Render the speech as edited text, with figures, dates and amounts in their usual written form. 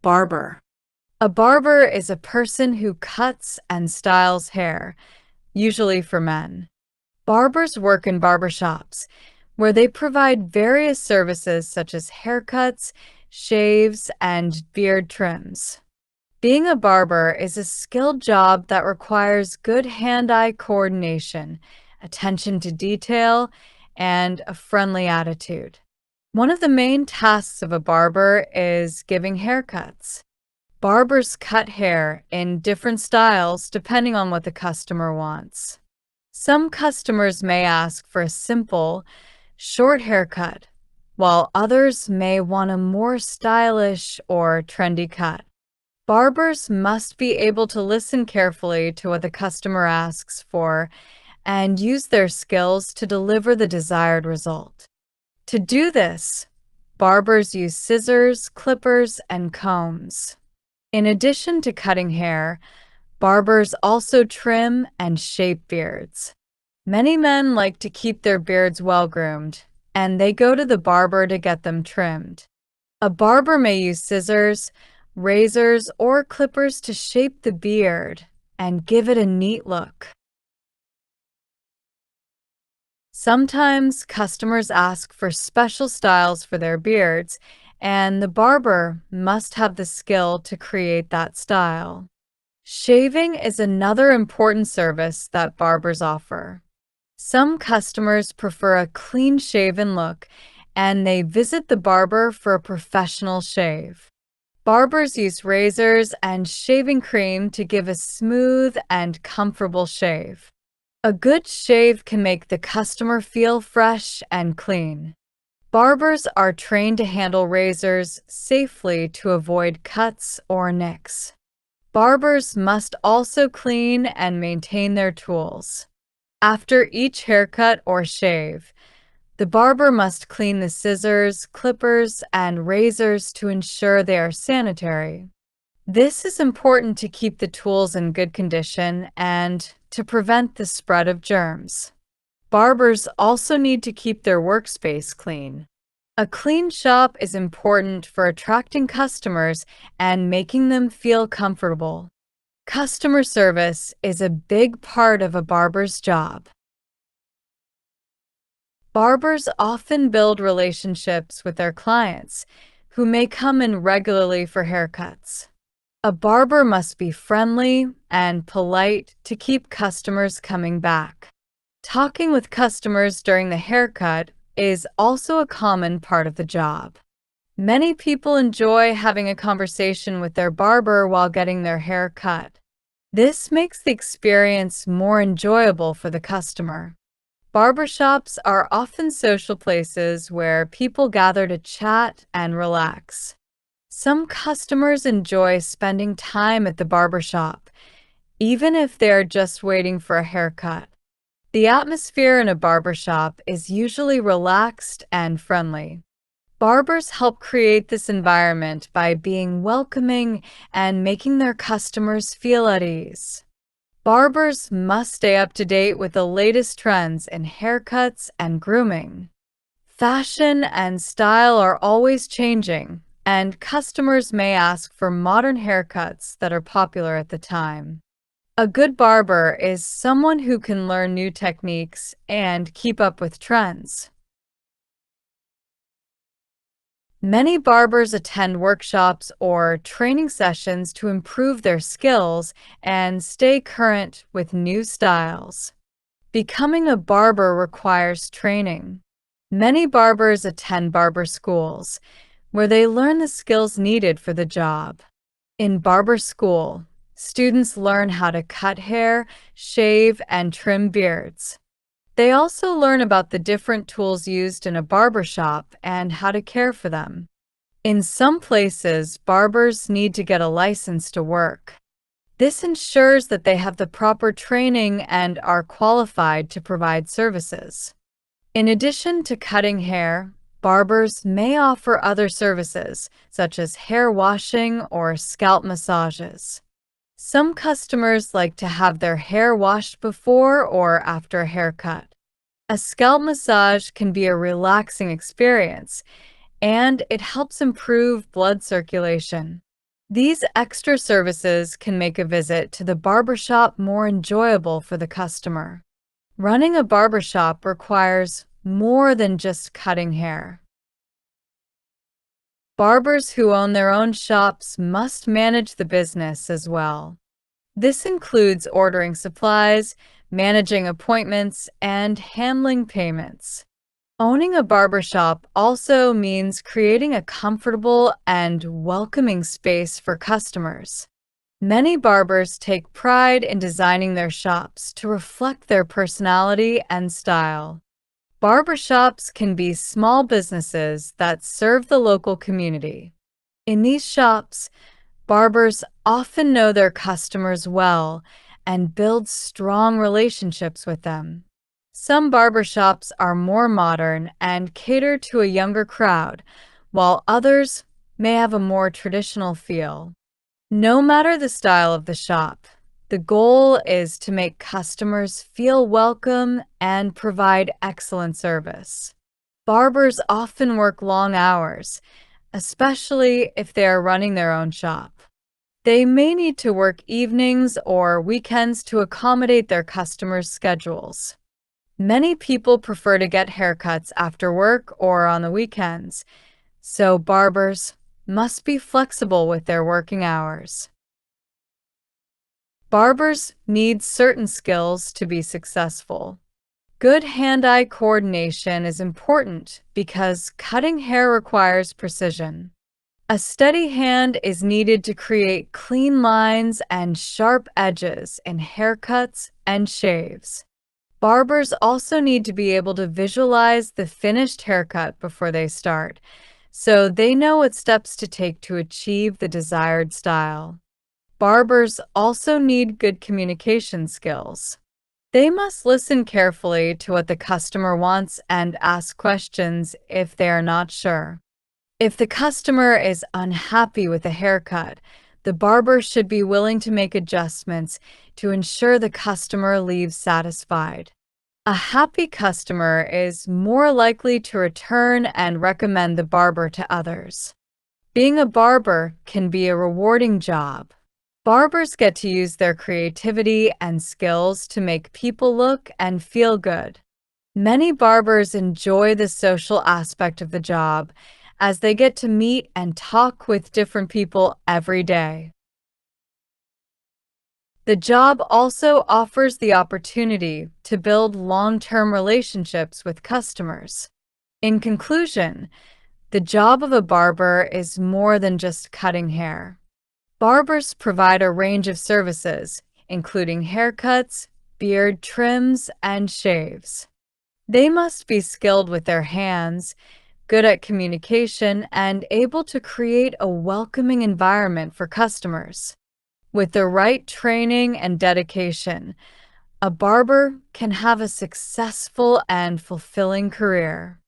Barber. A barber is a person who cuts and styles hair, usually for men. Barbers work in barbershops, where they provide various services such as haircuts, shaves, and beard trims. Being a barber is a skilled job that requires good hand-eye coordination, attention to detail, and a friendly attitude. One of the main tasks of a barber is giving haircuts. Barbers cut hair in different styles depending on what the customer wants. Some customers may ask for a simple, short haircut, while others may want a more stylish or trendy cut. Barbers must be able to listen carefully to what the customer asks for and use their skills to deliver the desired result. To do this, barbers use scissors, clippers, and combs. In addition to cutting hair, barbers also trim and shape beards. Many men like to keep their beards well-groomed, and they go to the barber to get them trimmed. A barber may use scissors, razors, or clippers to shape the beard and give it a neat look. Sometimes customers ask for special styles for their beards, and the barber must have the skill to create that style. Shaving is another important service that barbers offer. Some customers prefer a clean-shaven look, and they visit the barber for a professional shave. Barbers use razors and shaving cream to give a smooth and comfortable shave. A good shave can make the customer feel fresh and clean. Barbers are trained to handle razors safely to avoid cuts or nicks. Barbers must also clean and maintain their tools. After each haircut or shave, the barber must clean the scissors, clippers, and razors to ensure they are sanitary. This is important to keep the tools in good condition and to prevent the spread of germs. Barbers also need to keep their workspace clean. A clean shop is important for attracting customers and making them feel comfortable. Customer service is a big part of a barber's job. Barbers often build relationships with their clients, who may come in regularly for haircuts. A barber must be friendly and polite to keep customers coming back. Talking with customers during the haircut is also a common part of the job. Many people enjoy having a conversation with their barber while getting their hair cut. This makes the experience more enjoyable for the customer. Barbershops are often social places where people gather to chat and relax. Some customers enjoy spending time at the barbershop, even if they are just waiting for a haircut. The atmosphere in a barbershop is usually relaxed and friendly. Barbers help create this environment by being welcoming and making their customers feel at ease. Barbers must stay up to date with the latest trends in haircuts and grooming. Fashion and style are always changing, and customers may ask for modern haircuts that are popular at the time. A good barber is someone who can learn new techniques and keep up with trends. Many barbers attend workshops or training sessions to improve their skills and stay current with new styles. Becoming a barber requires training. Many barbers attend barber schools, where they learn the skills needed for the job. In barber school, students learn how to cut hair, shave, and trim beards. They also learn about the different tools used in a barbershop and how to care for them. In some places, barbers need to get a license to work. This ensures that they have the proper training and are qualified to provide services. In addition to cutting hair, barbers may offer other services, such as hair washing or scalp massages. Some customers like to have their hair washed before or after a haircut. A scalp massage can be a relaxing experience, and it helps improve blood circulation. These extra services can make a visit to the barbershop more enjoyable for the customer. Running a barbershop requires more than just cutting hair. Barbers who own their own shops must manage the business as well. This includes ordering supplies, managing appointments, and handling payments. Owning a barbershop also means creating a comfortable and welcoming space for customers. Many barbers take pride in designing their shops to reflect their personality and style. Barbershops can be small businesses that serve the local community. In these shops, barbers often know their customers well and build strong relationships with them. Some barbershops are more modern and cater to a younger crowd, while others may have a more traditional feel. No matter the style of the shop, the goal is to make customers feel welcome and provide excellent service. Barbers often work long hours, especially if they are running their own shop. They may need to work evenings or weekends to accommodate their customers' schedules. Many people prefer to get haircuts after work or on the weekends, so barbers must be flexible with their working hours. Barbers need certain skills to be successful. Good hand-eye coordination is important because cutting hair requires precision. A steady hand is needed to create clean lines and sharp edges in haircuts and shaves. Barbers also need to be able to visualize the finished haircut before they start, so they know what steps to take to achieve the desired style. Barbers also need good communication skills. They must listen carefully to what the customer wants and ask questions if they are not sure. If the customer is unhappy with a haircut, the barber should be willing to make adjustments to ensure the customer leaves satisfied. A happy customer is more likely to return and recommend the barber to others. Being a barber can be a rewarding job. Barbers get to use their creativity and skills to make people look and feel good. Many barbers enjoy the social aspect of the job as they get to meet and talk with different people every day. The job also offers the opportunity to build long-term relationships with customers. In conclusion, the job of a barber is more than just cutting hair. Barbers provide a range of services, including haircuts, beard trims, and shaves. They must be skilled with their hands, good at communication, and able to create a welcoming environment for customers. With the right training and dedication, a barber can have a successful and fulfilling career.